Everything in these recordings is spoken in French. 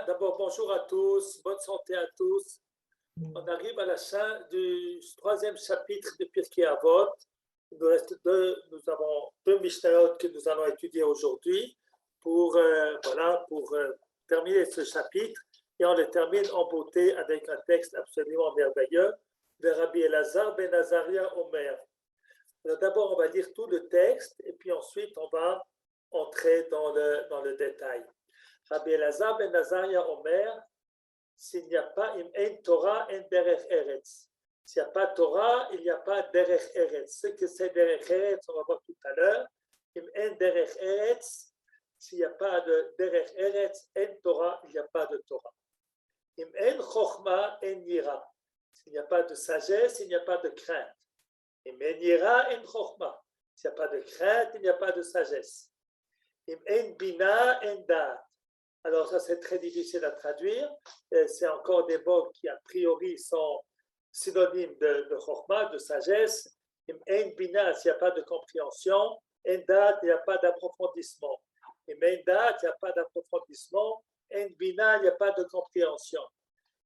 d'abord bonjour à tous, bonne santé à tous. On arrive à la fin du troisième chapitre de Pirkei Avot. Nous avons deux Mishnayot que nous allons étudier aujourd'hui pour terminer ce chapitre. Et on le termine en beauté avec un texte absolument merveilleux de Rabbi Elazar ben Azaria Omer. D'abord, on va lire tout le texte et puis ensuite on va entrer dans le détail. Rabbi Elazar ben Azaria Omer, s'il n'y a pas im Torah, en derech eretz. S'il n'y a pas Torah, il n'y a pas derech eretz. Ce que c'est derech eretz, on va voir tout à l'heure. Im en derech eretz, s'il n'y a pas de derech eretz, en Torah, il n'y a pas de Torah. Im en chokhma, en yira. S'il n'y a pas de sagesse, il n'y a pas de crainte. Im en yira, en chokhma. S'il n'y a pas de crainte, il n'y a pas de sagesse. Im en bina, en da'at. Alors ça c'est très difficile à traduire, c'est encore des mots qui a priori sont synonymes de chokhma, de sagesse. En bina, s'il n'y a pas de compréhension, en da'at, il n'y a pas d'approfondissement. En da'at, il n'y a pas d'approfondissement, en bina, il n'y a pas de compréhension.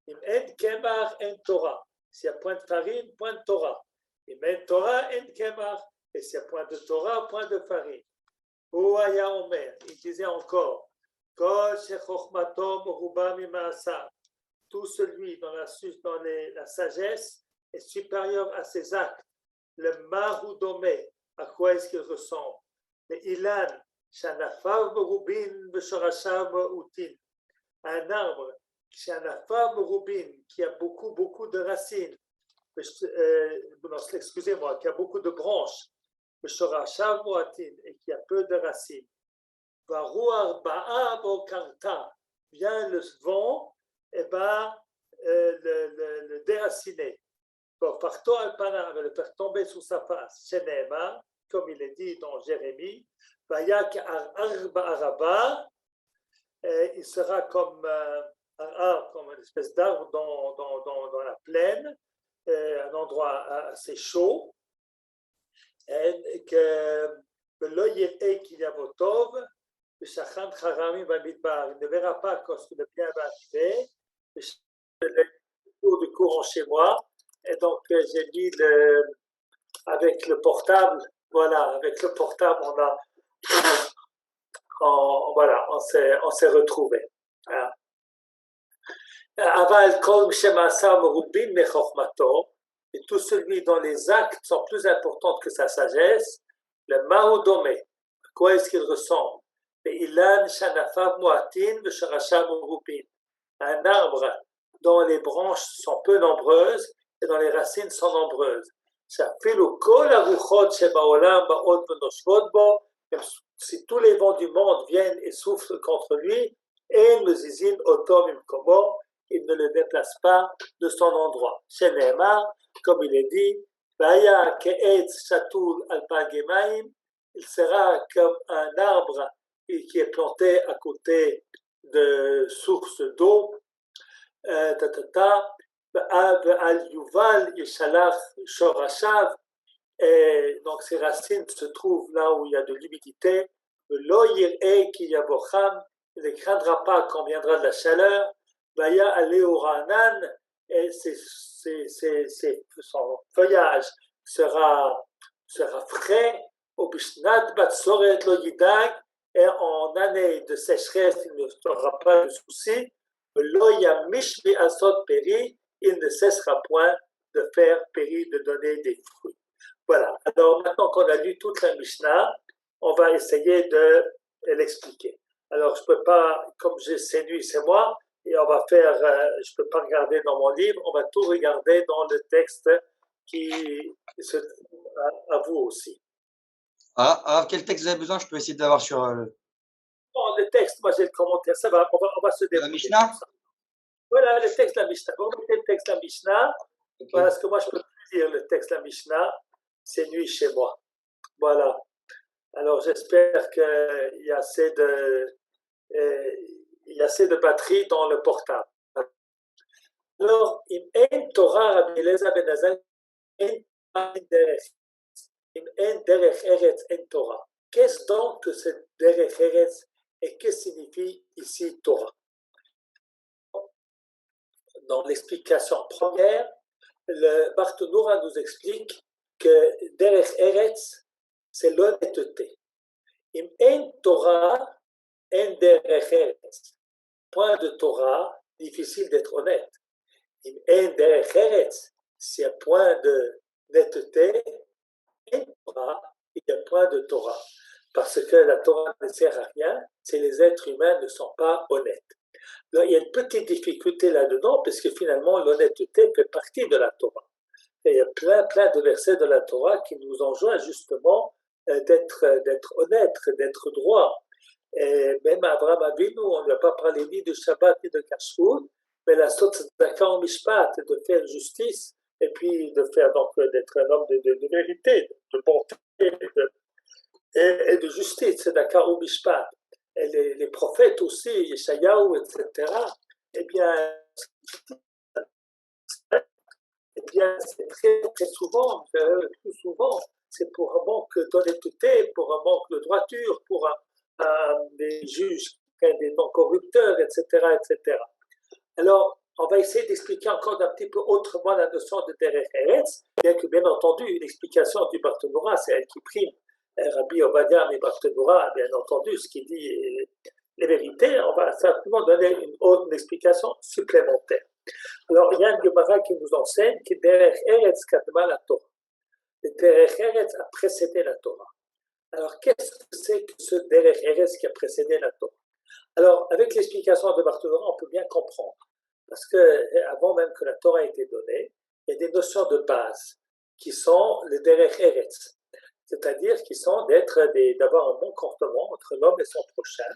En kemar, en Torah, s'il y a point de farine, point de Torah. En Torah, en kemar, et s'il y a point de Torah, point de farine. Ouaya Omer, il disait encore, tout celui dans la sagesse est supérieur à ses actes. Le maroudomé, à quoi est-ce qu'il ressemble? Le ilan, shanafav merubin b'shorashav utin. Un arbre, shanafav merubin, qui a beaucoup de racines. Excusez-moi, qui a beaucoup de branches. B'shorashav utin, et qui a peu de racines. Vient le vent et le déraciner. Parto al-pana, le faire tomber sur sa face. Sheneema, comme il est dit dans Jérémie, Vayak arba araba, il sera comme comme une espèce d'arbre dans la plaine, un endroit assez chaud, et que l'oyer qu'il y a votov. Il ne verra pas quand le bien va arriver. Le courant chez moi. Et donc, j'ai mis avec le portable. Voilà, avec le portable, on s'est retrouvés. Aval kol shemasa merubin mechokmato. Et tout celui dont les actes sont plus importants que sa sagesse, le maoudomé. À quoi est-ce qu'il ressemble? Un arbre dont les branches sont peu nombreuses et dont les racines sont nombreuses. Si tous les vents du monde viennent et soufflent contre lui, il ne le déplace pas de son endroit. Comme il est dit, il sera comme un arbre qui est planté à côté de sources d'eau. Et donc ces racines se trouvent là où il y a de l'humidité. Il ne craindra pas quand viendra de la chaleur. Et son feuillage sera frais. Et en année de sécheresse, il ne sera pas de souci. Il ne cessera point de faire périr, de donner des fruits. Voilà. Alors maintenant qu'on a lu toute la Mishnah, on va essayer de l'expliquer. Alors je ne peux pas, comme c'est nuit, c'est moi, et on va faire, je ne peux pas regarder dans mon livre, on va tout regarder dans le texte qui à vous aussi. Ah, quel texte vous avez besoin? Je peux essayer d'avoir sur Bon, le texte, moi j'ai le commentaire, ça va, on va se débrouiller. La Mishnah? Voilà, le texte de la Mishnah. Vous mettez le texte de la Mishnah, okay. Parce que moi je ne peux plus lire le texte de la Mishnah, c'est nuit chez moi. Voilà. Alors j'espère qu'il y a assez de batterie dans le portable. Alors, im Torah Rabbi Elazar ben Azaria im derech eretz en Torah. Qu'est-ce donc que ce derech eretz et que signifie ici Torah? dans l'explication première, le Barthénoura nous explique que Derech Eretz, c'est l'honnêteté. Im en Torah, en Derech Eretz. Point de Torah, difficile d'être honnête. Im en Derech Eretz, s'il y a point de netteté, en Torah, il y a point de Torah. Parce que la Torah ne sert à rien si les êtres humains ne sont pas honnêtes. Là, il y a une petite difficulté là-dedans, parce que finalement, l'honnêteté fait partie de la Torah. Et il y a plein de versets de la Torah qui nous enjoignent justement d'être honnête, d'être droit. Et même Abraham Avinu, on ne lui a pas parlé ni de Shabbat ni de Kashrut, mais la Tzedaka en Mishpat, de faire justice, et puis de faire donc d'être un homme de vérité, de bonté et de justice, Tzedaka en Mishpat. Et les prophètes aussi, Yeshayahu, etc., eh bien, c'est très souvent, plus souvent, c'est pour un manque d'honnêteté, pour un manque de droiture, pour des juges, des non-corrupteurs, etc., etc. Alors, on va essayer d'expliquer encore d'un petit peu autrement la notion de Derech Eretz, bien que, bien entendu, l'explication du Barthénoura, c'est elle qui prime. Rabbi Ovadia et Barthénoura, bien entendu, ce qu'il dit les vérités, on va simplement donner une explication supplémentaire. Alors, il y a une Gemara qui nous enseigne que Derech Eretz kadma la Torah. Le Derech Eretz a précédé la Torah. Alors, qu'est-ce que c'est que ce Derech Eretz qui a précédé la Torah? Alors, avec l'explication de Barthénoura, on peut bien comprendre. Parce que avant même que la Torah ait été donnée, il y a des notions de base qui sont le Derech Eretz. C'est-à-dire qui sont d'avoir un bon comportement entre l'homme et son prochain,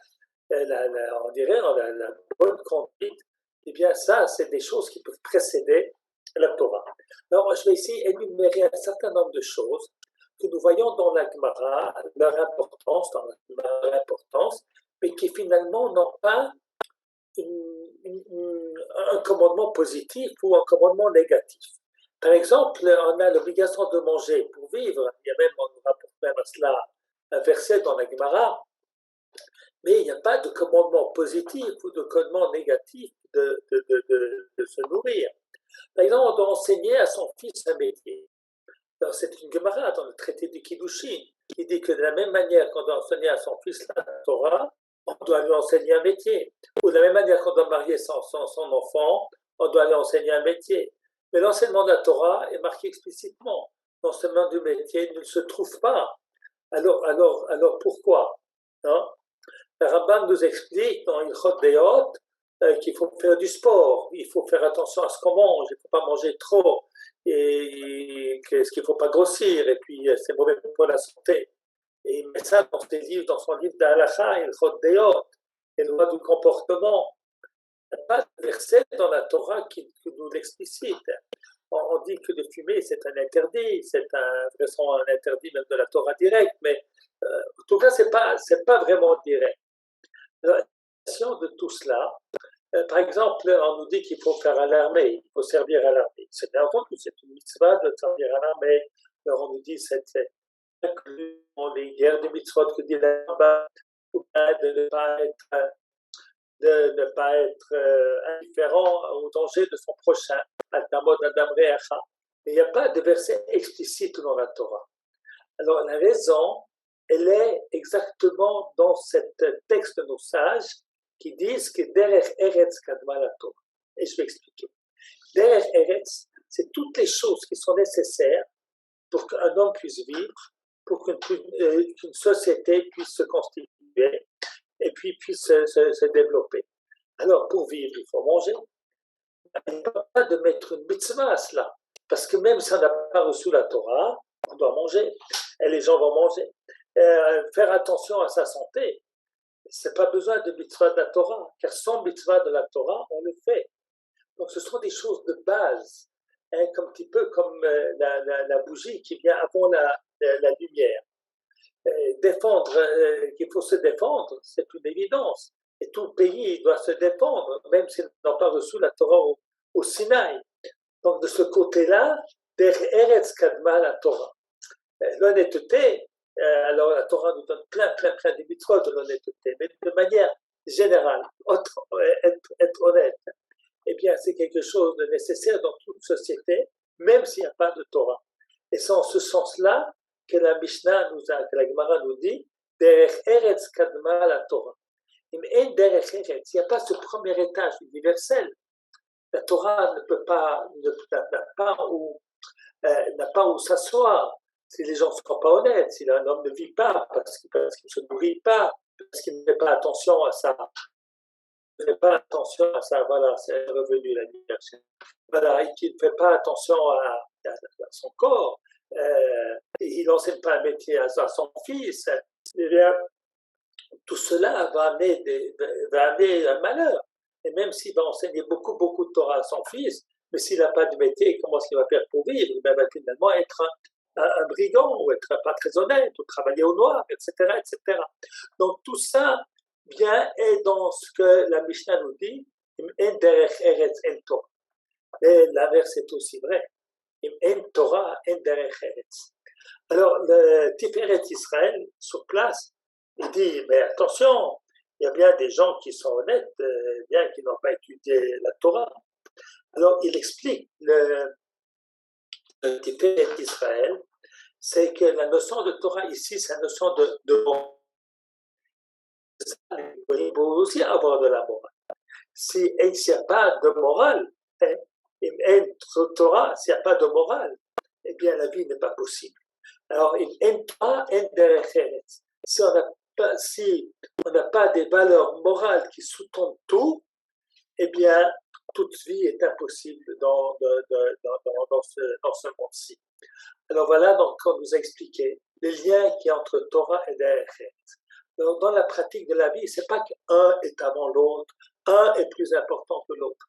on dirait la bonne conduite. Eh bien, ça, c'est des choses qui peuvent précéder la Torah. Alors, je vais ici énumérer un certain nombre de choses que nous voyons dans la Gemara, leur importance, mais qui finalement n'ont pas un commandement positif ou un commandement négatif. Par exemple, on a l'obligation de manger pour vivre. Il y a même, on nous rapporte même à cela un verset dans la Gemara, mais il n'y a pas de commandement positif ou de commandement négatif de se nourrir. Par exemple, on doit enseigner à son fils un métier. Alors, c'est une Gemara dans le traité du Kiddushin qui dit que de la même manière qu'on doit enseigner à son fils la Torah, on doit lui enseigner un métier. Ou de la même manière qu'on doit marier son enfant, on doit lui enseigner un métier. Mais l'enseignement de la Torah est marqué explicitement. L'enseignement du métier ne se trouve pas. Alors pourquoi, hein? Le Rambam nous explique dans Ilchot Deot qu'il faut faire du sport, il faut faire attention à ce qu'on mange, il ne faut pas manger trop, et qu'il ne faut pas grossir, et puis c'est mauvais pour la santé. Et il met ça dans son livre d'Halacha, Ilchot Deot, les lois du comportement. Il n'y a pas de verset dans la Torah qui nous l'explicite. On dit que de fumer, c'est un interdit, c'est un interdit même de la Torah directe, mais en tout cas, ce n'est pas vraiment direct. La de tout cela, par exemple, on nous dit qu'il faut faire à l'armée, il faut servir à l'armée. C'est bien entendu, c'est une mitzvah de servir à l'armée. Alors on nous dit c'est inclus dans les guerres de mitzvot que dit la Torah, de ne pas être indifférent au danger de son prochain, Al-Tamod Adam Reacha. Mais il n'y a pas de verset explicite dans la Torah. Alors la raison, elle est exactement dans ce texte de nos sages qui disent que Derech Eretz kadma la Torah. Et je vais expliquer. Derech Eretz, c'est toutes les choses qui sont nécessaires pour qu'un homme puisse vivre, pour qu'une société puisse se constituer et puis puisse se développer. Alors, pour vivre, il faut manger. Il ne peut pas de mettre une mitzvah à cela, parce que même si on n'a pas reçu la Torah, on doit manger, et les gens vont manger. Faire attention à sa santé, c'est pas besoin de mitzvah de la Torah, car sans mitzvah de la Torah, on le fait. Donc, ce sont des choses de base, un petit peu comme la bougie qui vient avant la lumière. Qu'il faut se défendre, c'est une évidence. Et tout pays doit se défendre, même s'ils n'ont pas reçu la Torah au Sinaï. Donc, de ce côté-là, Derech Eretz kadma la Torah. L'honnêteté, alors la Torah nous donne plein de mitzvot de l'honnêteté, mais de manière générale, être honnête. Eh bien, c'est quelque chose de nécessaire dans toute société, même s'il n'y a pas de Torah. Et c'est en ce sens-là que la Mishnah que la Gemara nous dit, Derech Eretz Kadma la Torah. Il n'y a pas ce premier étage universel. La Torah n'a pas où s'asseoir. Si les gens ne sont pas honnêtes, si un homme ne vit pas parce qu'il ne se nourrit pas, parce qu'il ne fait pas attention à ça, voilà, c'est revenu la liberté. Voilà, et qu'il ne fait pas attention à son corps, il n'enseigne pas un métier à son fils, eh bien, tout cela va amener un malheur. Et même s'il va enseigner beaucoup de Torah à son fils, mais s'il n'a pas de métier, comment est-ce qu'il va faire pour vivre? Il va finalement être un brigand, ou être pas très honnête, ou travailler au noir, etc., etc. Donc tout ça vient est dans ce que la Mishnah nous dit, mais l'inverse est aussi vrai. Alors, le Tiferet Israël, sur place, il dit, mais attention, il y a bien des gens qui sont honnêtes, bien qui n'ont pas étudié la Torah. Alors, il explique le Tiferet Israël, c'est que la notion de Torah ici, c'est la notion de morale. Il faut aussi avoir de la morale. S'il n'y a pas de morale, Torah, s'il n'y a pas de morale, eh bien la vie n'est pas possible. Alors, si on n'a pas des valeurs morales qui sous-tendent tout, eh bien, toute vie est impossible dans ce monde-ci. Alors voilà, donc, on nous a expliqué les liens qu'il y a entre Torah et Derech. Dans la pratique de la vie, ce n'est pas qu'un est avant l'autre, un est plus important que l'autre.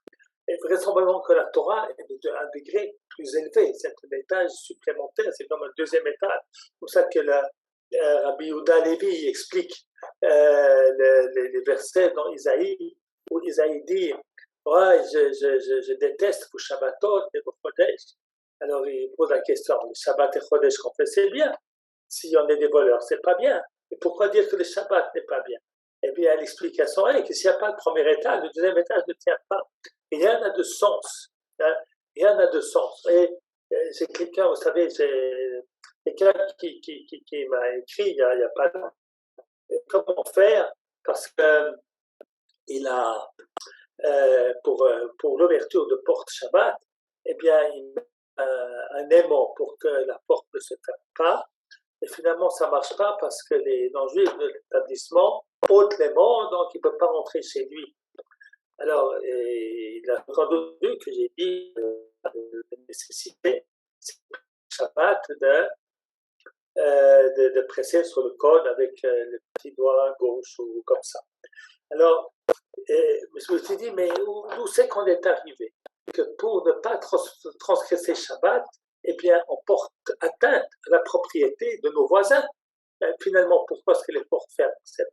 Et vraisemblablement que la Torah est d'un degré plus élevé, c'est un étage supplémentaire, c'est comme un deuxième étage. C'est pour ça que Rabbi Yehuda Levi explique les versets dans Isaïe, où Isaïe dit ouais, je déteste vos Shabbatot et vos Chodesh. Alors il pose la question, les Shabbat et Chodesh qu'on fait, c'est bien. S'il y en a des voleurs, c'est pas bien. Et pourquoi dire que le Shabbat n'est pas bien? Eh bien, l'explication est que s'il n'y a pas le premier étage, le deuxième étage ne tient pas. Et rien n'a de sens. Hein? Rien n'a de sens. Et c'est quelqu'un, vous savez, c'est quelqu'un qui m'a écrit il y a pas longtemps. Comment faire? Parce que il a, pour l'ouverture de porte Shabbat, eh bien, il met un aimant pour que la porte ne se ferme pas. Et finalement, ça ne marche pas parce que les non-juifs de l'établissement ôtent l'aimant, donc il ne peut pas rentrer chez lui. Alors, il a entendu que j'ai dit la nécessité, c'est Shabbat de presser sur le code avec le petit doigt gauche ou comme ça. Alors, je me suis dit, mais où c'est qu'on est arrivé? Que pour ne pas transgresser Shabbat, eh bien, on porte atteinte à la propriété de nos voisins. Finalement, pourquoi est-ce que les portes ferment? C'est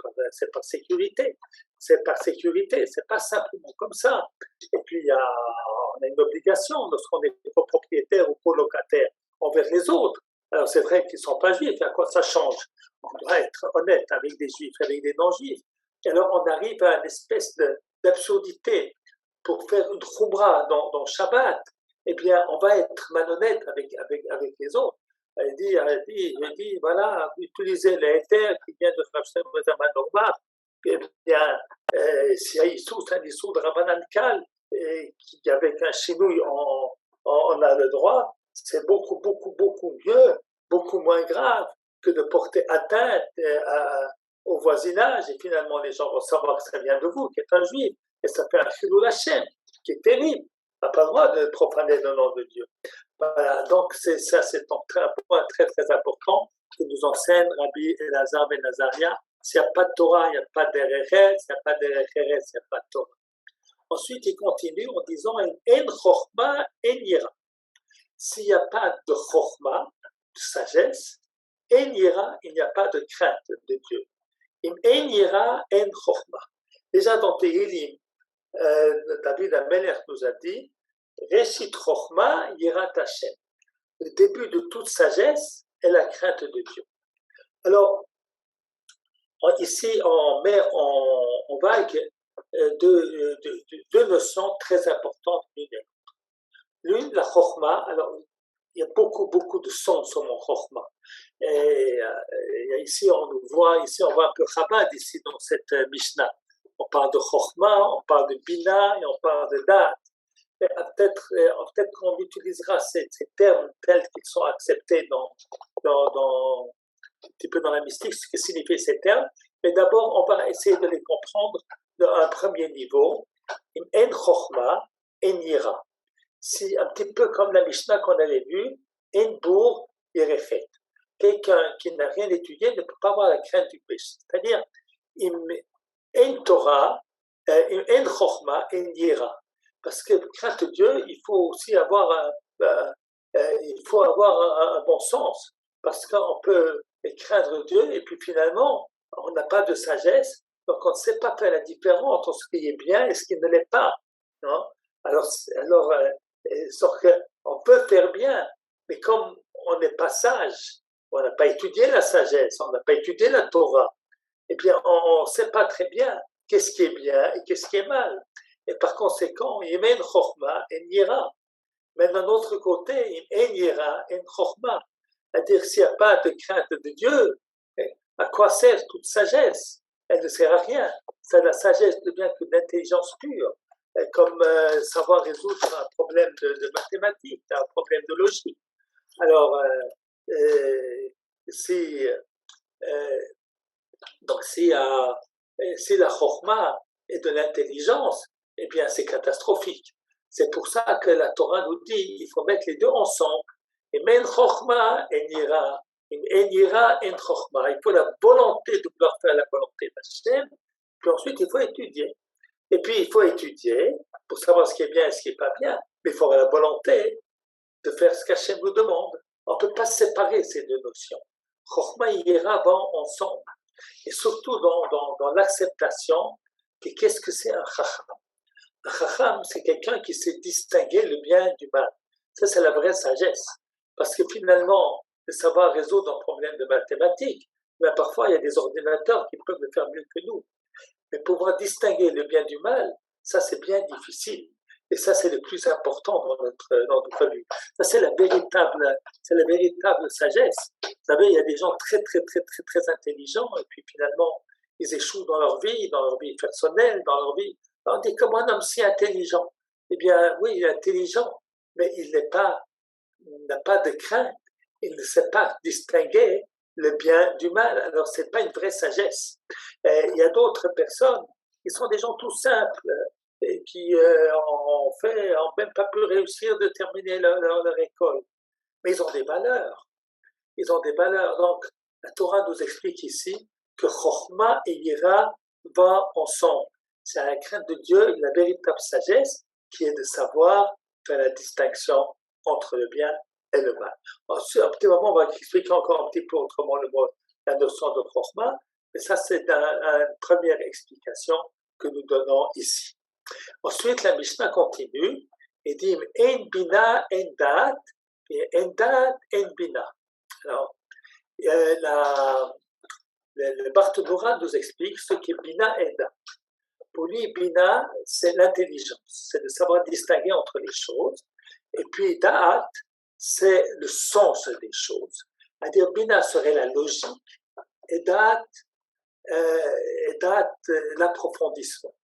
par sécurité. C'est par sécurité, c'est pas simplement comme ça. Et puis, on a une obligation lorsqu'on est copropriétaire ou colocataire envers les autres. Alors, c'est vrai qu'ils ne sont pas juifs, à quoi ça change? On doit être honnête avec des juifs, avec des non-juifs. Et alors, on arrive à une espèce d'absurdité. Pour faire une khoumra dans Shabbat, eh bien, on va être malhonnête avec les autres. Il dit, voilà, utilisez les terres qui viennent de Frabshem Bezaman Norma, eh bien, si c'est un issou de Rabbanan Kal, avec un chinouille, on a le droit, c'est beaucoup mieux, beaucoup moins grave que de porter atteinte au voisinage, et finalement, les gens vont savoir que ça vient de vous, qui est un juif. Et ça fait un chilou Hashem qui est terrible. On n'a pas le droit de profaner le nom de Dieu. Voilà, donc c'est un point très très important que nous enseigne Rabbi Elazar ben Azaria. S'il n'y a pas de Torah, il n'y a pas d'Erech Eretz, s'il n'y a pas d'Erech Eretz, il n'y a pas de Torah. Ensuite, il continue en disant En Chochma, En Yira. S'il n'y a pas de Chochma, de sagesse, En Yira, il n'y a pas de crainte de Dieu. En Yira, En Chochma. Déjà dans Tehillim, David Amelech nous a dit Reshit Chochma Yirat Hashem. Le début de toute sagesse est la crainte de Dieu. Alors, ici, on met en vague deux notions très importantes l'une et l'autre. L'une, la chokhmah, alors il y a beaucoup de sons sur mon chokhmah. Et ici, on voit un peu Chabad ici dans cette Mishnah. On parle de chokhmah, on parle de bina et on parle de da'at. Peut-être qu'on utilisera ces termes tels qu'ils sont acceptés un petit peu dans la mystique, ce que signifient ces termes. Mais d'abord, on va essayer de les comprendre à un premier niveau. En chokhmah, en yira. C'est un petit peu comme la Mishnah qu'on avait vue, en bour yerefet. Quelqu'un qui n'a rien étudié ne peut pas avoir la crainte du péché. C'est-à-dire, en Torah, en chokhmah, en yira. Parce que crainte de Dieu, il faut aussi avoir un bon sens. Parce qu'on peut craindre Dieu et puis finalement, on n'a pas de sagesse. Donc, on ne sait pas faire la différence entre ce qui est bien et ce qui ne l'est pas. Non? Alors on peut faire bien, mais comme on n'est pas sage, on n'a pas étudié la sagesse, on n'a pas étudié la Torah, eh bien, on ne sait pas très bien qu'est-ce qui est bien et qu'est-ce qui est mal. Et par conséquent, yemen chokhmah en yira. Mais d'un autre côté, en yira en chokhmah. C'est-à-dire, s'il n'y a pas de crainte de Dieu, à quoi sert toute sagesse? Elle ne sert à rien. Ça, la sagesse ne devient que d'intelligence pure, comme savoir résoudre un problème de mathématiques, un problème de logique. Alors, si la chokhmah est de l'intelligence, eh bien, c'est catastrophique. C'est pour ça que la Torah nous dit qu'il faut mettre les deux ensemble. Et men chokhmah en yira. En yira en chokhmah. Il faut la volonté de vouloir faire la volonté d'Hachem. Puis ensuite, il faut étudier. Et puis, il faut étudier pour savoir ce qui est bien et ce qui n'est pas bien. Mais il faut avoir la volonté de faire ce qu'Hachem nous demande. On ne peut pas séparer ces deux notions. Chokhmah et yira vont ensemble. Et surtout dans l'acceptation que qu'est-ce que c'est un chacham. Un chacham, c'est quelqu'un qui sait distinguer le bien du mal. Ça, c'est la vraie sagesse. Parce que finalement, de savoir résoudre un problème de mathématiques, mais parfois, il y a des ordinateurs qui peuvent le faire mieux que nous. Mais pouvoir distinguer le bien du mal, ça, c'est bien difficile. Et ça, c'est le plus important dans notre vie. Ça, c'est la véritable sagesse. Vous savez, il y a des gens très intelligents, et puis finalement, ils échouent dans leur vie personnelle, dans leur vie. On dit, comme un homme si intelligent. Eh bien, oui, il est intelligent, mais il n'a pas de crainte. Il ne sait pas distinguer le bien du mal. Alors, ce n'est pas une vraie sagesse. Il y a d'autres personnes qui sont des gens tout simples, et qui ont même pas pu réussir de terminer leur école. Mais ils ont des valeurs. Donc, la Torah nous explique ici que Chokhmah et Yira vont ensemble. C'est la crainte de Dieu, la véritable sagesse, qui est de savoir faire la distinction entre le bien et le mal. Ensuite, à un petit moment, on va expliquer encore un petit peu autrement la notion de Chokhmah, mais ça, c'est une première explication que nous donnons ici. Ensuite, la Mishnah continue et dit en bina en da'at et en da'at en bina. Alors, le Barthénora nous explique ce qu'est bina et da'at. Pour lui, bina, c'est l'intelligence, c'est de savoir distinguer entre les choses. Et puis da'at, c'est le sens des choses. C'est-à-dire, bina serait la logique et da'at, l'approfondissement.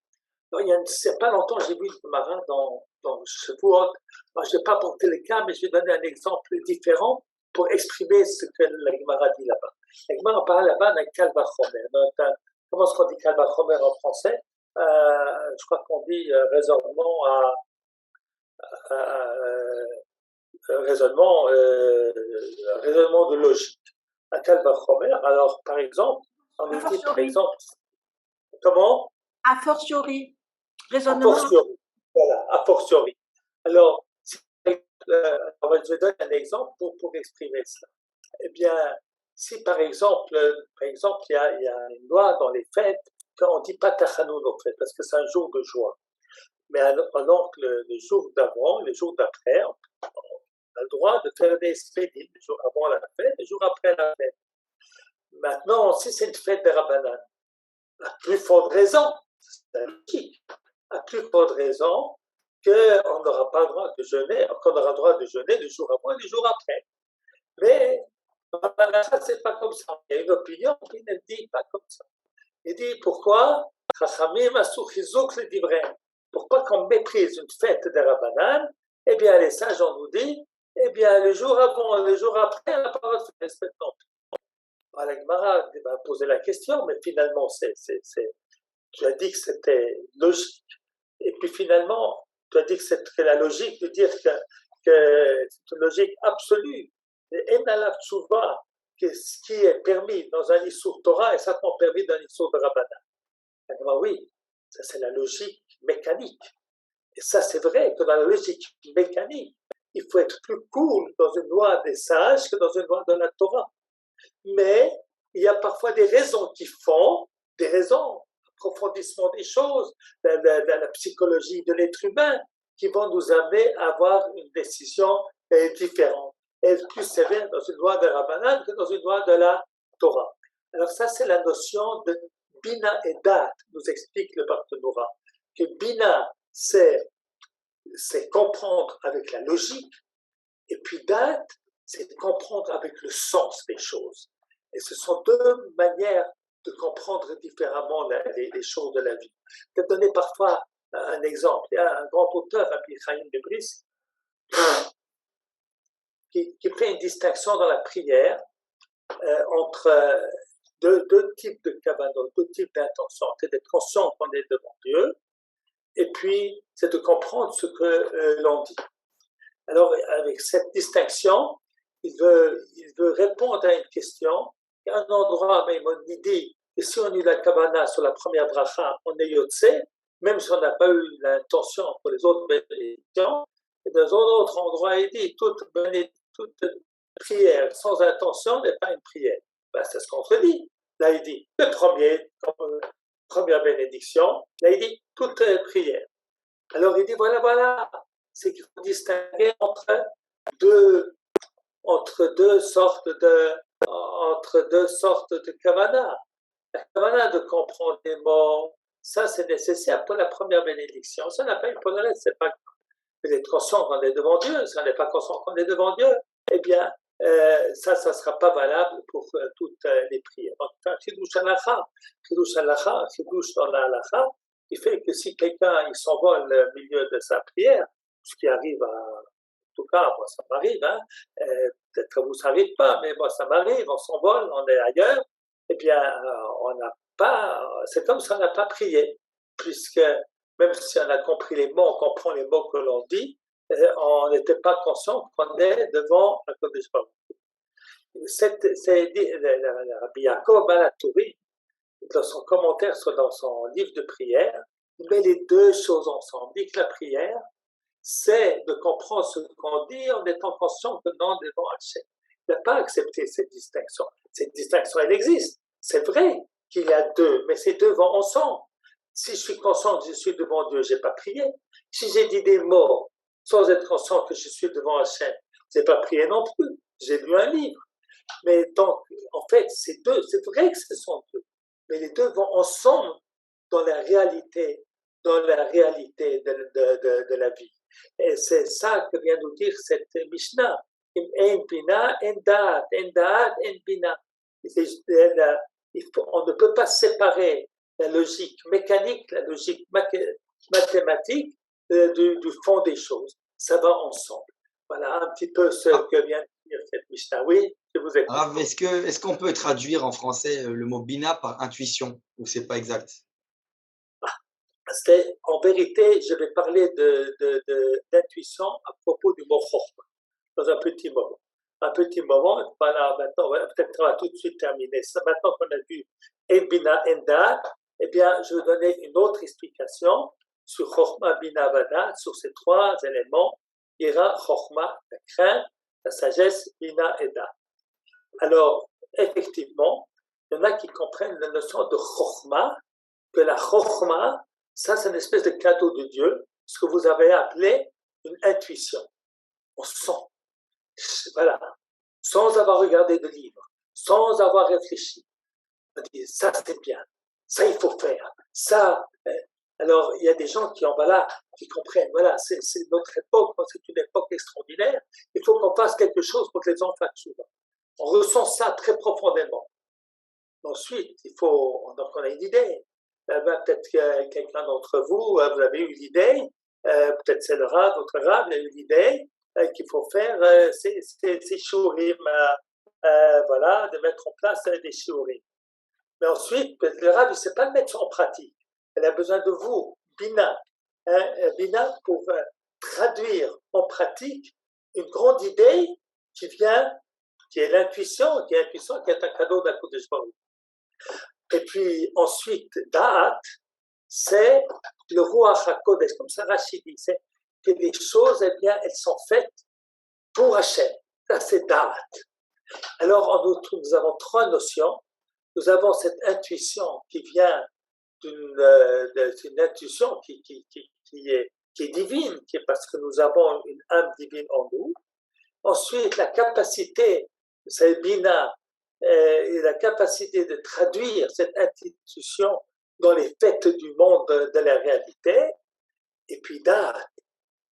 Il n'y a pas longtemps, j'ai vu le marin dans Shavuot. Je ne vais pas porter le cas, mais je vais donner un exemple différent pour exprimer ce que la Gemara dit là-bas. La Gemara parle là-bas d'un Kal Vachomer. Comment est-ce qu'on dit Kal Vachomer en français? Je crois qu'on dit raisonnement de logique. Un Kal Vachomer. Alors, par exemple, on nous dit, par exemple, comment? A fortiori. Raisonnement. A fortiori. Voilà, a fortiori. Alors, je vais donner un exemple pour exprimer cela. Eh bien, si par exemple, il y a une loi dans les fêtes, quand on ne dit pas Tachanoun aux fêtes, parce que c'est un jour de joie. Mais alors que le jour d'avant, le jour d'après, on a le droit de faire des spédiles, le jour avant la fête, le jour après la fête. Maintenant, si c'est une fête de Rabbanan, la plus forte raison, c'est la logique. À plus forte raison qu'on n'aura pas le droit de jeûner, qu'on aura le droit de jeûner le jour avant et le jour après. Mais ça, c'est pas comme ça. Il y a une opinion qui ne dit pas comme ça. Il dit pourquoi pourquoi qu'on méprise une fête des Rabbanan? Eh bien, les sages, on nous dit, eh bien, le jour avant, le jour après, on n'a pas le droit de faire cette fête. La Gemara va poser la question, mais finalement, tu as dit que c'était logique. Et puis finalement, tu as dit que c'était la logique de dire que c'est une logique absolue. Et Enalav Tchouva, que ce qui est permis dans un Issour Torah est certainement permis dans un Issour de Rabbanan. Oui, ça c'est la logique mécanique. Et ça c'est vrai que dans la logique mécanique, il faut être plus cool dans une loi des sages que dans une loi de la Torah. Mais il y a parfois des raisons qui font, des raisons, approfondissement des choses, de la psychologie de l'être humain, qui vont nous amener à avoir une décision différente, et plus sévère dans une loi de Rabbanan que dans une loi de la Torah. Alors ça, c'est la notion de Bina et Dat, nous explique le Barthénoura, que Bina, c'est comprendre avec la logique, et puis Dat, c'est comprendre avec le sens des choses. Et ce sont deux manières de comprendre différemment les choses de la vie. Je vais donner parfois un exemple. Il y a un grand auteur, Rabbi Chaim de Brisk, qui fait une distinction dans la prière entre deux types de kavanot, deux types d'intentions. C'est d'être conscient qu'on est devant Dieu, et puis c'est de comprendre ce que l'on dit. Alors, avec cette distinction, il veut répondre à une question. Il y a un endroit, mais il dit que si on a eu la kavana sur la première bracha, on est yotse, même si on n'a pas eu l'intention pour les autres bénédictions. Et dans un autre endroit, il dit toute prière sans intention n'est pas une prière. Ben, c'est ce qu'on se dit. Là, il dit le première bénédiction. Là, il dit toute prière. Alors, il dit voilà, c'est qu'il faut distinguer entre deux sortes de kavana. La kavana de comprendre les mots, ça c'est nécessaire pour la première bénédiction. Ça n'a pas une pour le reste, c'est pas grave. Mais d'être conscient qu'on est devant Dieu, si on n'est pas conscient qu'on est devant Dieu, eh bien, ça ne sera pas valable pour toutes les prières. Donc, un chidouche halacha, chidouche dans la halacha, qui fait que si quelqu'un il s'envole au milieu de sa prière, ce qui arrive en tout cas, moi ça m'arrive, peut-être que vous ne savez pas, mais moi ça m'arrive, on s'envole, on est ailleurs, eh bien, on n'a pas, c'est comme si on n'a pas prié, puisque même si on a compris les mots, on comprend les mots que l'on dit, on n'était pas conscient qu'on est devant un Kodesh Baruch Hu. C'est Rabbi Yaakov Balatouri, dans son commentaire dans son livre de prière, il met les deux choses ensemble. Il dit que la prière, c'est de comprendre ce qu'on dit en étant conscient que non devant Hachem. Il n'a pas accepté cette distinction. Cette distinction, elle existe. C'est vrai qu'il y a deux, mais ces deux vont ensemble. Si je suis conscient que je suis devant Dieu, je n'ai pas prié. Si j'ai dit des mots sans être conscient que je suis devant Hachem, je n'ai pas prié non plus. J'ai lu un livre. Mais donc, en fait, c'est deux. C'est vrai que ce sont deux. Mais les deux vont ensemble dans la réalité de la vie. Et c'est ça que vient nous dire cette Mishnah. En bina, en da'at, en bina. On ne peut pas séparer la logique mécanique, la logique mathématique du fond des choses. Ça va ensemble. Voilà un petit peu ce que vient de dire cette Mishnah. Oui, je vous écoute. Alors, est-ce qu'on peut traduire en français le mot bina par intuition ou c'est pas exact? En vérité, je vais parler d'intuition à propos du mot chokhmah dans un petit moment. Voilà, maintenant, peut-être qu'on va tout de suite terminer. Ça, maintenant qu'on a vu En Bina, En Da'at, eh bien, je vais donner une autre explication sur chokhmah, bina, vadat, sur ces trois éléments. Ira, chokhmah, la crainte, la sagesse, bina et da'at. Alors, effectivement, il y en a qui comprennent la notion de chokhmah, que la chokhmah, ça, c'est une espèce de cadeau de Dieu, ce que vous avez appelé une intuition. On sent. Voilà. Sans avoir regardé de livre, sans avoir réfléchi. On dit, ça, c'est bien. Ça, il faut faire. Ça, alors il y a des gens qui en là, qui comprennent, voilà, c'est notre époque, c'est une époque extraordinaire, il faut qu'on fasse quelque chose pour que les enfants souvent. On ressent ça très profondément. Ensuite, donc on a une idée. Peut-être que quelqu'un d'entre vous, vous avez eu l'idée, peut-être c'est le Rav, votre Rav, il a eu l'idée qu'il faut faire ces shiurim, voilà, de mettre en place des shiurim. Mais ensuite, le Rav, il ne sait pas le mettre en pratique. Elle a besoin de vous, Bina, Bina pour traduire en pratique une grande idée qui est l'intuition, qui est un cadeau d'Akadosh Baruch Hu. Et puis ensuite, Da'at, c'est le Ruach HaKodesh, comme ça Rachid dit, c'est que les choses, eh bien, elles sont faites pour Hachem. Ça, c'est Da'at. Alors, en outre, nous avons trois notions. Nous avons cette intuition qui vient d'une intuition qui est divine, qui est parce que nous avons une âme divine en nous. Ensuite, la capacité, c'est Bina, et la capacité de traduire cette institution dans les faits du monde de la réalité, et puis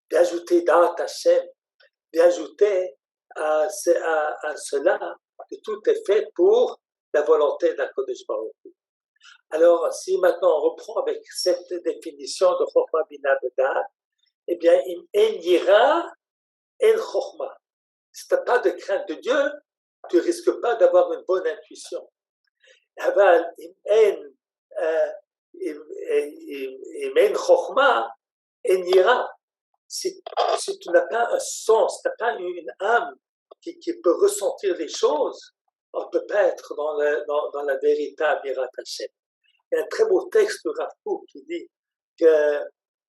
d'ajouter Da'at Hashem, d'ajouter à cela que tout est fait pour la volonté d'Akadosh Baruch Hu. Alors, si maintenant on reprend avec cette définition de Chokhmah Bina Da'at, eh bien, en yira en Chokhmah. Si tu n'as pas de crainte de Dieu, tu ne risques pas d'avoir une bonne intuition. Aval, im en chokhmah, en yira. Si tu n'as pas un sens, tu n'as pas une âme qui peut ressentir les choses, on ne peut pas être dans la véritable Yirat Hashem. Il y a un très beau texte de Rav Kook qui dit que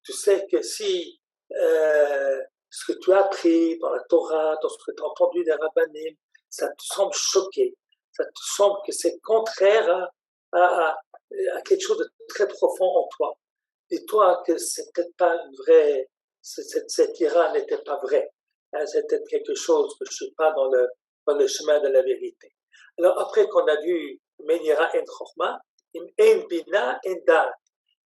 tu sais que si ce que tu as appris dans la Torah, dans ce que tu as entendu des rabbanim, ça te semble choqué, ça te semble que c'est contraire à quelque chose de très profond en toi. Dis-toi que c'est peut-être pas une vraie, cette ira n'était pas vraie. C'est peut-être quelque chose que je ne suis pas dans le chemin de la vérité. Alors après qu'on a vu Menira en Chokhmah, en Bina en Da'at,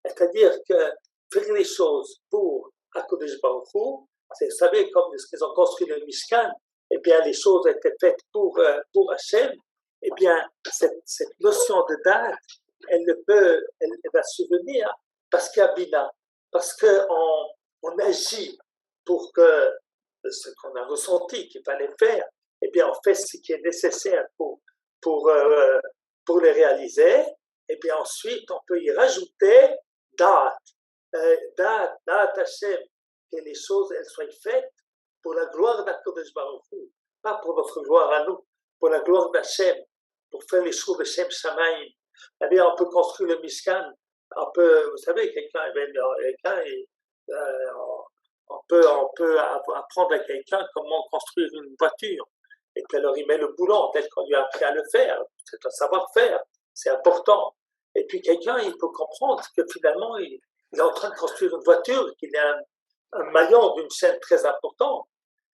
c'est-à-dire que faire les choses pour Akadosh Baruch Hu, vous savez, comme ils ont construit le Mishkan, eh bien, les choses étaient faites pour Hachem, eh bien, cette notion de Da'at, elle va survenir parce qu'il y a Bina, parce qu'on agit pour que ce qu'on a ressenti qu'il fallait faire, eh bien, on fait ce qui est nécessaire pour le réaliser, et bien ensuite, on peut y rajouter Da'at, Da'at Hashem, que les choses elles soient faites pour la gloire d'Akadosh Baruch Hu, pas pour notre gloire à nous, pour la gloire d'Hachem, pour faire les choses de Shem Shamayim. Eh bien, on peut construire le Mishkan, vous savez, on peut apprendre à quelqu'un comment construire une voiture, et puis alors il met le boulon tel qu'on lui a appris à le faire, c'est un savoir-faire, c'est important. Et puis quelqu'un, il peut comprendre que finalement, il est en train de construire une voiture, qu'il est un maillon d'une chaîne très importante.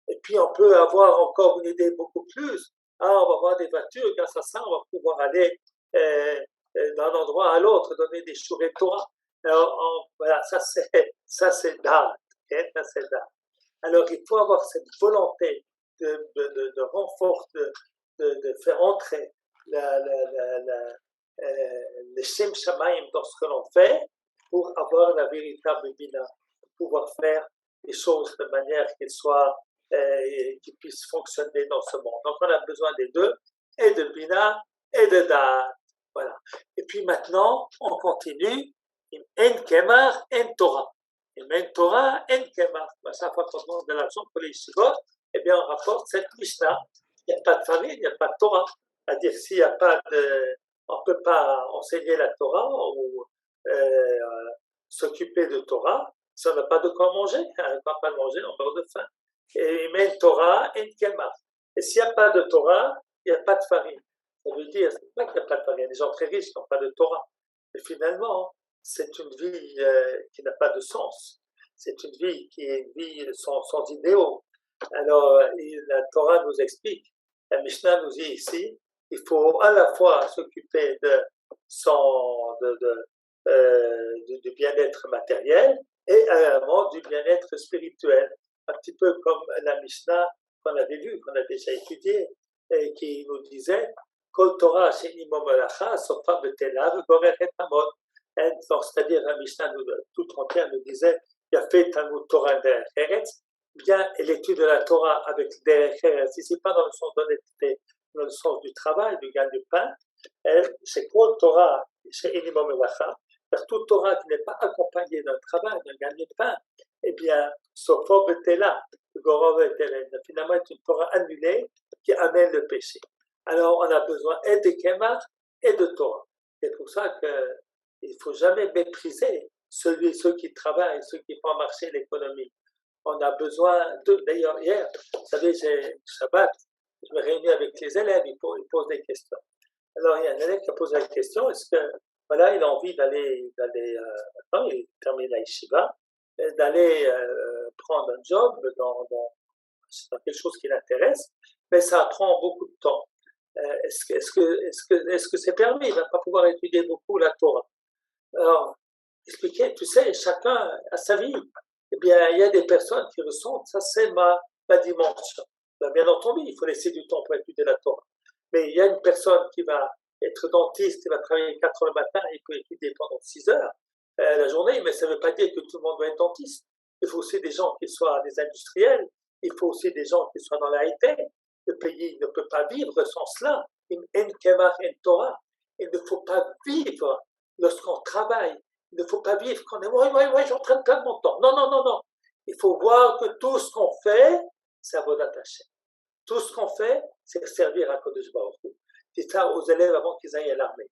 Et puis on peut avoir encore une idée beaucoup plus. On va avoir des voitures, grâce à ça, on va pouvoir aller d'un endroit à l'autre, donner des shiurei Torah. Alors voilà, ça c'est Da'at. Okay? Ça c'est Da'at. Alors il faut avoir cette volonté de renfort, de faire entrer le Shem Shamayim dans ce que l'on fait pour avoir la véritable Bina, pour pouvoir faire les choses de manière qu'ils puissent fonctionner dans ce monde. Donc on a besoin des deux, et de Bina et de Da'at. Voilà. Et puis maintenant, on continue. En Kemar, en Torah. En Torah, en Kemar. Chaque fois qu'on demande de l'argent pour les yeshivot, eh bien on rapporte cette Mishnah. Il n'y a pas de famille, il n'y a pas de Torah. C'est-à-dire s'il n'y a pas on ne peut pas enseigner la Torah ou s'occuper de Torah si on n'a pas de quoi manger. On ne va pas manger, on meurt de faim. Et men Torah, en Kemar. Et s'il n'y a pas de Torah, il n'y a pas de farine. Ça veut dire, c'est pas qu'il n'y a pas de farine. Il y a des gens très riches qui n'ont pas de Torah. Et finalement, c'est une vie qui n'a pas de sens. C'est une vie qui est une vie sans idéaux. Alors, la Torah nous explique, la Mishnah nous dit ici, il faut à la fois s'occuper de du bien-être matériel et également du bien-être spirituel. Un petit peu comme la Mishnah qu'on avait vue, qu'on a déjà étudiée, et qui nous disait Kol Torah she'imo melacha sofa betelav goreret hamon. C'est-à-dire la Mishnah tout entière nous disait Yafet Talmud Torah derech eretz, bien l'étude de la Torah avec derech eretz, ici pas dans le sens d'honnêteté, dans le sens du travail, du gain du pain, c'est Kol Torah she'imo melacha. Car toute Torah qui n'est pas accompagnée d'un travail, d'un gain de pain, eh bien, Sopho Betela, finalement, est une Torah annulée qui amène le péché. Alors, on a besoin et de Kemach et de Torah. C'est pour ça qu'il ne faut jamais mépriser ceux qui travaillent, ceux qui font marcher l'économie. On a besoin de. D'ailleurs, hier, vous savez, j'ai Shabbat, je me réunis avec les élèves, ils posent des questions. Alors, il y a un élève qui a posé la question, est-ce que voilà, il a envie d'aller maintenant il termine la yeshiva, d'aller prendre un job dans quelque chose qui l'intéresse, mais ça prend beaucoup de temps. Est-ce que c'est permis? Il ne va pas pouvoir étudier beaucoup la Torah. Alors, expliquer, tu sais, chacun a sa vie. Eh bien, il y a des personnes qui ressentent, ça c'est ma dimension. Bien entendu, il faut laisser du temps pour étudier la Torah. Mais il y a une personne qui va être dentiste, qui va travailler 4 heures le matin, il peut étudier pendant 6 heures la journée, mais ça ne veut pas dire que tout le monde doit être dentiste. Il faut aussi des gens qui soient des industriels, il faut aussi des gens qui soient dans la high-tech. Le pays ne peut pas vivre sans cela. En kemach en Torah. Il ne faut pas vivre lorsqu'on travaille. Il ne faut pas vivre quand on est ouais, je suis en train de perdre mon temps. Non. Il faut voir que tout ce qu'on fait, c'est Avodat Hashem. Tout ce qu'on fait, c'est servir à Kodesh Baruch Hu. C'est ça aux élèves avant qu'ils aillent à l'armée.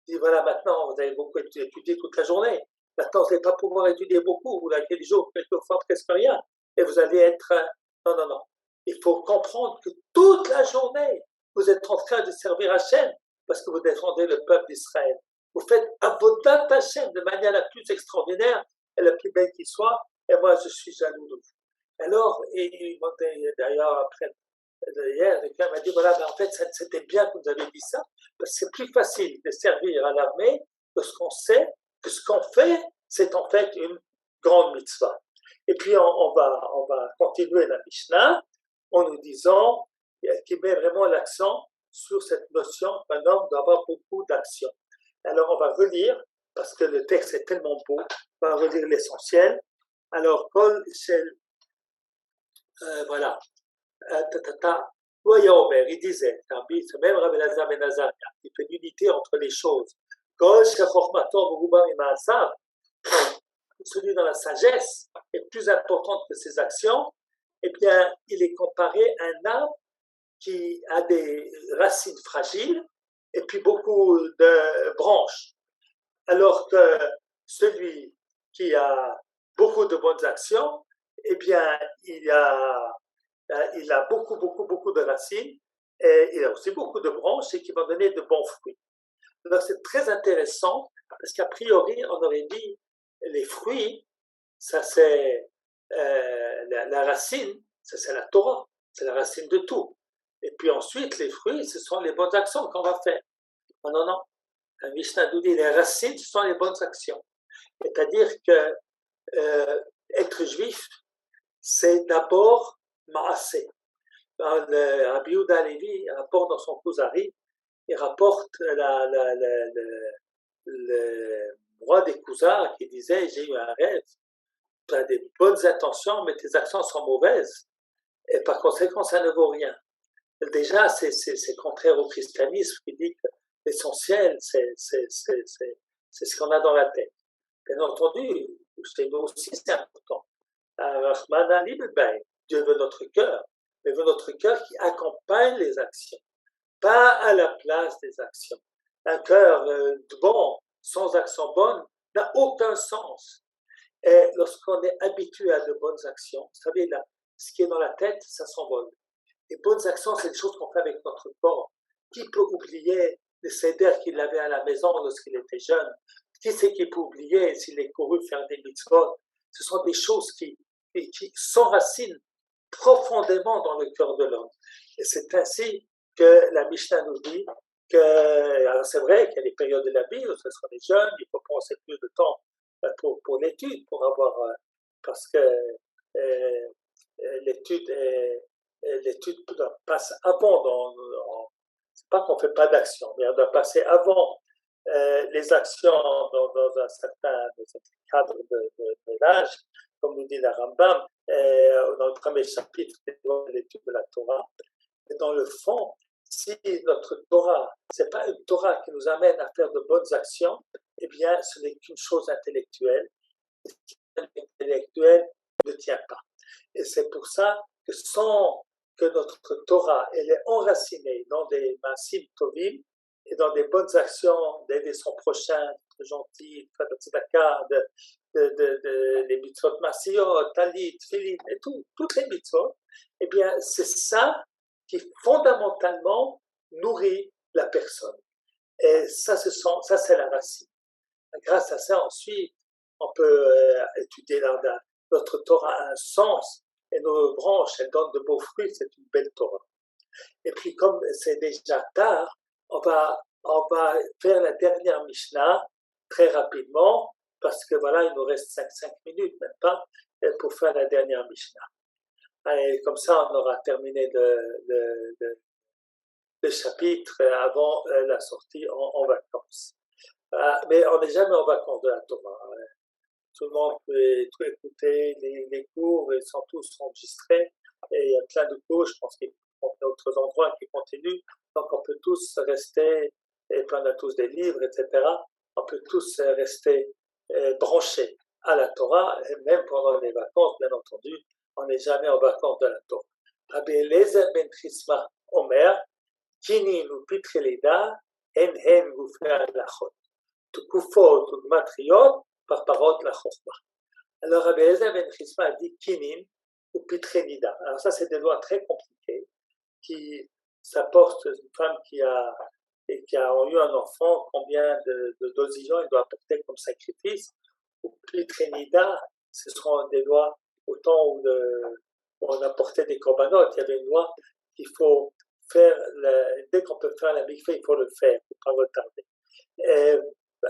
Dis voilà, maintenant, vous avez beaucoup étudié toute la journée. Maintenant, vous n'allez pas pouvoir étudier beaucoup, ou quelques jours, quelquefois presque rien. Et vous allez être. Non. Il faut comprendre que toute la journée, vous êtes en train de servir Hachem parce que vous défendez le peuple d'Israël. Vous faites Avodat Hashem de manière la plus extraordinaire et la plus belle qui soit. Et moi, je suis jaloux de vous. Alors, et d'ailleurs, après. Hier, quelqu'un m'a dit voilà, mais en fait, c'était bien que vous avez dit ça, parce que c'est plus facile de servir à l'armée que ce qu'on sait, que ce qu'on fait, c'est en fait une grande mitzvah. Et puis, on va continuer la Mishnah en nous disant qu'il met vraiment l'accent sur cette notion qu'un homme doit avoir beaucoup d'action. Alors, on va relire, parce que le texte est tellement beau, on va relire l'essentiel. Alors, Kol Shel, voilà. Il disait, même Rabbi Elazar ben Azaria, il fait l'unité entre les choses. Celui dans la sagesse est plus important que ses actions, eh bien, il est comparé à un arbre qui a des racines fragiles et puis beaucoup de branches. Alors que celui qui a beaucoup de bonnes actions, eh bien, il a beaucoup de racines et il a aussi beaucoup de branches et qui vont donner de bons fruits. Donc, c'est très intéressant parce qu'a priori, on aurait dit les fruits, ça c'est la racine, ça c'est la Torah, c'est la racine de tout. Et puis ensuite, les fruits, ce sont les bonnes actions qu'on va faire. Non. La Mishnah nous dit les racines, ce sont les bonnes actions. C'est-à-dire que être juif, c'est d'abord Maaseh. Rabbi Yehuda Halevi rapporte dans son Kuzari, il rapporte le roi des Khuzars qui disait j'ai eu un rêve, tu as des bonnes intentions mais tes actions sont mauvaises et par conséquent ça ne vaut rien. Déjà c'est contraire au christianisme qui dit que l'essentiel c'est ce qu'on a dans la tête. Bien entendu, chez nous aussi c'est important. Dieu veut notre cœur, mais veut notre cœur qui accompagne les actions, pas à la place des actions. Un cœur bon, sans action bonne, n'a aucun sens. Et lorsqu'on est habitué à de bonnes actions, vous savez, là, ce qui est dans la tête, ça s'envole. Les bonnes actions, c'est des choses qu'on fait avec notre corps. Qui peut oublier le seder qu'il avait à la maison lorsqu'il était jeune? Qui c'est qui peut oublier s'il est couru faire des mitzvot? Ce sont des choses qui s'enracinent profondément dans le cœur de l'homme. Et c'est ainsi que la Mishnah nous dit alors c'est vrai qu'il y a des périodes de la vie où ce sont les jeunes, il faut penser plus de temps pour l'étude, pour avoir, parce que l'étude passe avant, c'est pas qu'on fait pas d'action, mais elle doit passer avant les actions dans un certain cadre de l'âge, comme nous dit la Rambam, dans le premier chapitre de l'étude de la Torah. Et dans le fond, si notre Torah, ce n'est pas une Torah qui nous amène à faire de bonnes actions, eh bien, ce n'est qu'une chose intellectuelle. L'intellectuel ne tient pas. Et c'est pour ça que sans que notre Torah elle est enracinée dans des masim tovim et dans des bonnes actions, d'aider son prochain, d'être gentil, de faire de tzedaka, des mitzvot masiyot, talit, filin, et toutes les mitzvot, eh bien, c'est ça qui fondamentalement nourrit la personne. Et ça, c'est la racine. Grâce à ça, ensuite, on peut étudier notre Torah a un sens et nos branches, elles donnent de beaux fruits, c'est une belle Torah. Et puis, comme c'est déjà tard, on va faire la dernière Mishnah très rapidement, parce que voilà, il nous reste 5 minutes, même pas, pour faire la dernière Mishnah. Et comme ça, on aura terminé le chapitre avant la sortie en vacances. Mais on n'est jamais en vacances de la Torah. Tout le monde peut tout écouter, les cours, ils sont tous enregistrés, et il y a plein de cours, je pense qu'il y a d'autres endroits qui continuent, donc on peut tous rester, et puis on a tous des livres, etc., on peut tous rester branchés à la Torah, et même pendant les vacances, bien entendu, on n'est jamais en vacances de la Torah. Rabbi Eliezer ben Chisma Omer, Kinin ou Pitrelida, En Gufei Halachot, Tukufot ou Matriot, par parole la chokma. Alors Rabbi Eliezer ben Chisma a dit Kinin ou Pitrenida. Alors ça, c'est des lois très compliquées qui s'apportent une femme qui a eu un enfant, combien de dosillons il doit apporter comme sacrifice. Ou Pitrenida, ce seront des lois au temps où on apportait des corbanotes, il y avait une loi qu'il faut faire, dès qu'on peut faire la mikveh, il faut le faire, il ne faut pas retarder.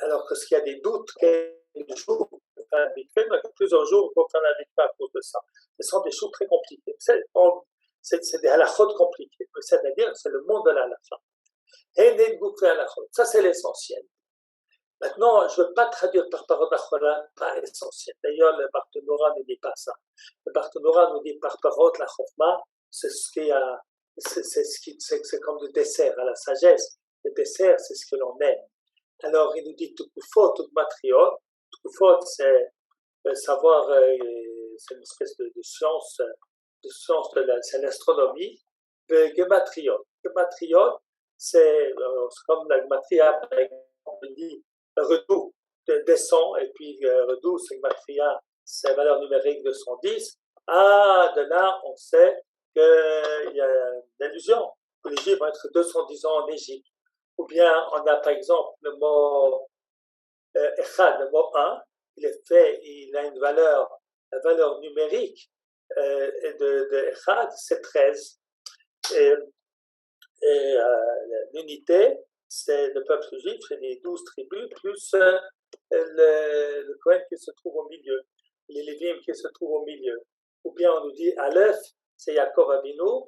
Alors que s'il y a des doutes, quel jour pour faire la mikveh, mais plusieurs jours pour faire la mikveh à cause de ça. Ce sont des choses très compliquées. C'est des halakhot compliqués. C'est-à-dire, c'est le monde de la halakha. Ça, c'est l'essentiel. Maintenant, je ne veux pas traduire par parole d'Achora, pas essentiel. D'ailleurs, le Barthénora ne dit pas ça. Le Barthénora nous dit par parole la chokma, c'est comme le dessert à la sagesse. Le dessert, c'est ce que l'on aime. Alors, il nous dit Tukufot ou Matriot. Tukufot, c'est savoir, c'est une espèce de science, c'est l'astronomie. Gematriot. Gematriot, c'est comme la Gematria, par exemple, on dit Redou descend, et puis Redou, c'est Gematria, c'est la valeur numérique 210. De là, on sait qu'il y a une allusion que les Juifs vont être 210 ans en Égypte. Ou bien, on a par exemple le mot Echad, le mot 1, il a une valeur, la valeur numérique de Echad, c'est 13. Et l'unité, c'est le peuple juif, c'est les 12 tribus, plus le Kohen qui se trouve au milieu, les Lévim qui se trouvent au milieu. Ou bien on nous dit Aleph, c'est Yaakov Avinu,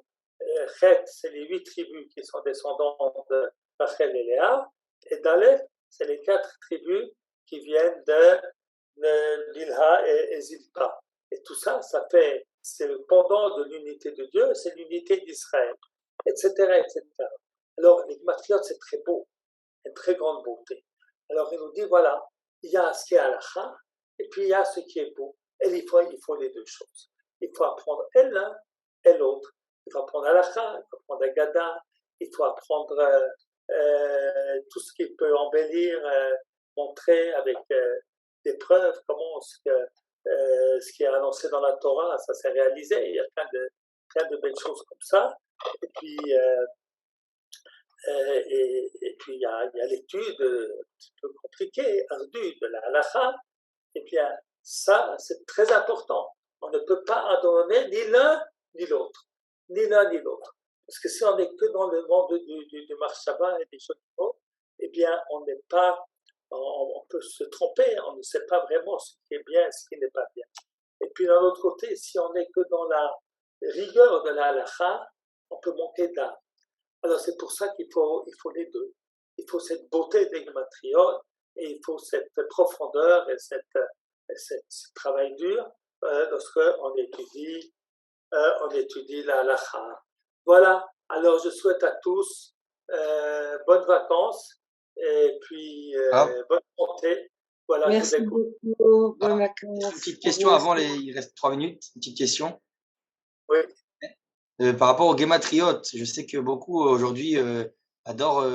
Chet, c'est les 8 tribus qui sont descendants de Rachel et Léa, et Daleth, c'est les 4 tribus qui viennent de Bilha et Zilpa. Et tout ça, c'est le pendant de l'unité de Dieu, c'est l'unité d'Israël, etc., etc. Alors, les matriotes, c'est très beau, une très grande beauté. Alors, il nous dit, voilà, il y a ce qui est halakha, et puis il y a ce qui est beau. Et il faut les deux choses. Il faut apprendre l'un et l'autre. Il faut apprendre halakha, il faut apprendre Agada, il faut apprendre tout ce qui peut embellir, montrer avec des preuves comment ce qui est annoncé dans la Torah, ça s'est réalisé. Il y a plein de belles choses comme ça. Et puis, il y a l'étude un petit peu compliquée, ardue de la halakha. Et bien, ça, c'est très important. On ne peut pas adonner ni l'un ni l'autre. Ni l'un ni l'autre. Parce que si on n'est que dans le monde du Marshaba et des choses, eh bien, on peut se tromper, on ne sait pas vraiment ce qui est bien et ce qui n'est pas bien. Et puis d'un autre côté, si on n'est que dans la rigueur de la halakha, on peut manquer d'âme. Alors c'est pour ça il faut les deux. Il faut cette beauté des gématriotes et il faut cette profondeur et ce travail dur lorsqu'on étudie la halakha. Voilà, alors je souhaite à tous bonnes vacances et puis bonne santé. Voilà, merci beaucoup, bonnes vacances. Une petite question avant, il reste 3 minutes, une petite question. Oui. Par rapport aux gématriotes, je sais que beaucoup aujourd'hui adorent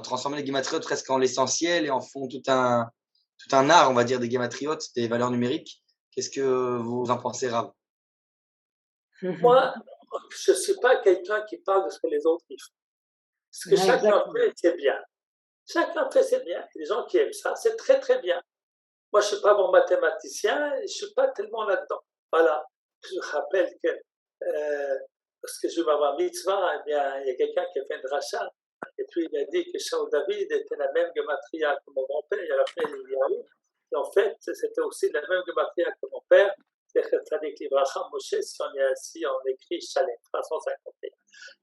transformer les gématriotes presque en l'essentiel et en font tout un art, on va dire, des gématriotes, des valeurs numériques. Qu'est-ce que vous en pensez, Rav? Moi, je ne suis pas quelqu'un qui parle de ce que les autres font. Ce que chacun fait, c'est bien. Chacun fait, c'est bien. Il y a des gens qui aiment ça, c'est très très bien. Moi, je ne suis pas bon mathématicien, je ne suis pas tellement là-dedans. Voilà. Je rappelle que lorsque je vais avoir mitzvah, eh bien, il y a quelqu'un qui a fait une dracha, et puis il a dit que Shaul David était la même gematria que mon grand-père, il a rappelé Eliyahu, et en fait, c'était aussi la même gematria que mon père, Moshe, si on écrit Shalem, 351.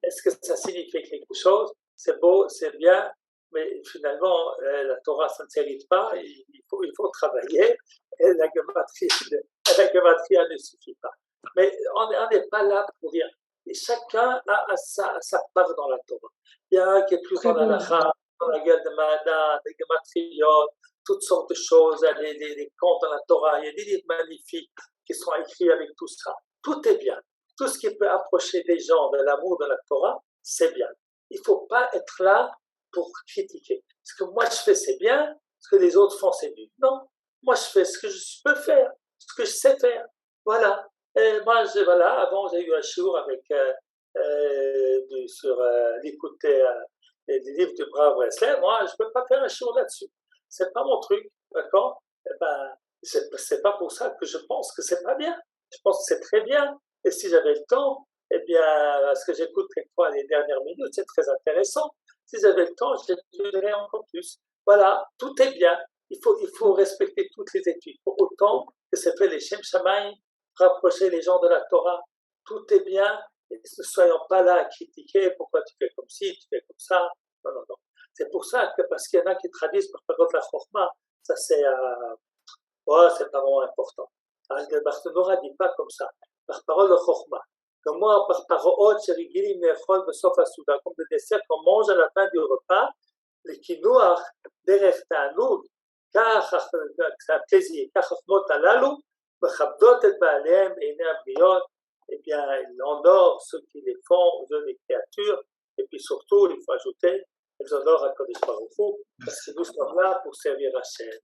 Est-ce que ça signifie quelque chose? C'est beau, c'est bien, mais finalement, la Torah, ça ne s'hérite pas, il faut travailler, et la gematria ne suffit pas. Mais on n'est pas là pour dire, et chacun a sa part dans la Torah. Il y a un qui est plus dans la halakha, dans la guerre de Mahada, des gematriot, toutes sortes de choses, les contes dans la Torah, il y a des livres magnifiques qui sont écrits avec tout ça. Tout est bien. Tout ce qui peut approcher des gens de l'amour de la Torah, c'est bien. Il ne faut pas être là pour critiquer. Ce que moi je fais, c'est bien. Ce que les autres font, c'est nul. Non. Moi, je fais ce que je peux faire, ce que je sais faire. Voilà. Et moi, avant, j'ai eu un shiur avec sur l'écouter des livres de Brave Wesley. Moi, je ne peux pas faire un shiur là-dessus. C'est pas mon truc, d'accord? Eh ben, c'est pas pour ça que je pense que c'est pas bien. Je pense que c'est très bien. Et si j'avais le temps, eh bien, ce que j'écoute quelquefois les dernières minutes, c'est très intéressant. Si j'avais le temps, j'étudierais encore plus. Voilà, tout est bien. Il faut respecter toutes les études. Pour autant que ça fait les Shem Shamayim, rapprocher les gens de la Torah, tout est bien. Et ne soyons pas là à critiquer pourquoi tu fais comme ci, tu fais comme ça. Non, non, non. C'est pour ça que, parce qu'il y en a qui traduisent par contre la Chokhmah, ça c'est c'est pas vraiment important. Le Barthénora ne dit pas comme ça. Par parole de Chokhmah. Comme moi, par parole, c'est rigili mechol besof asouda, comme le dessert qu'on mange à la fin du repas, le kinoach derech ta'anoug, car c'est un plaisir, car chachmot alalu, mechabdot et ba'alehem et ine abriot, eh bien, il honore ceux qui les font, aux des créatures, et puis surtout, il faut ajouter, ils honorent à Kodesh Baruch Hu, parce que nous sommes là pour servir Hachem.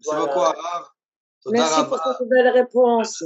Merci beaucoup, Arav. Merci pour cette belle réponse.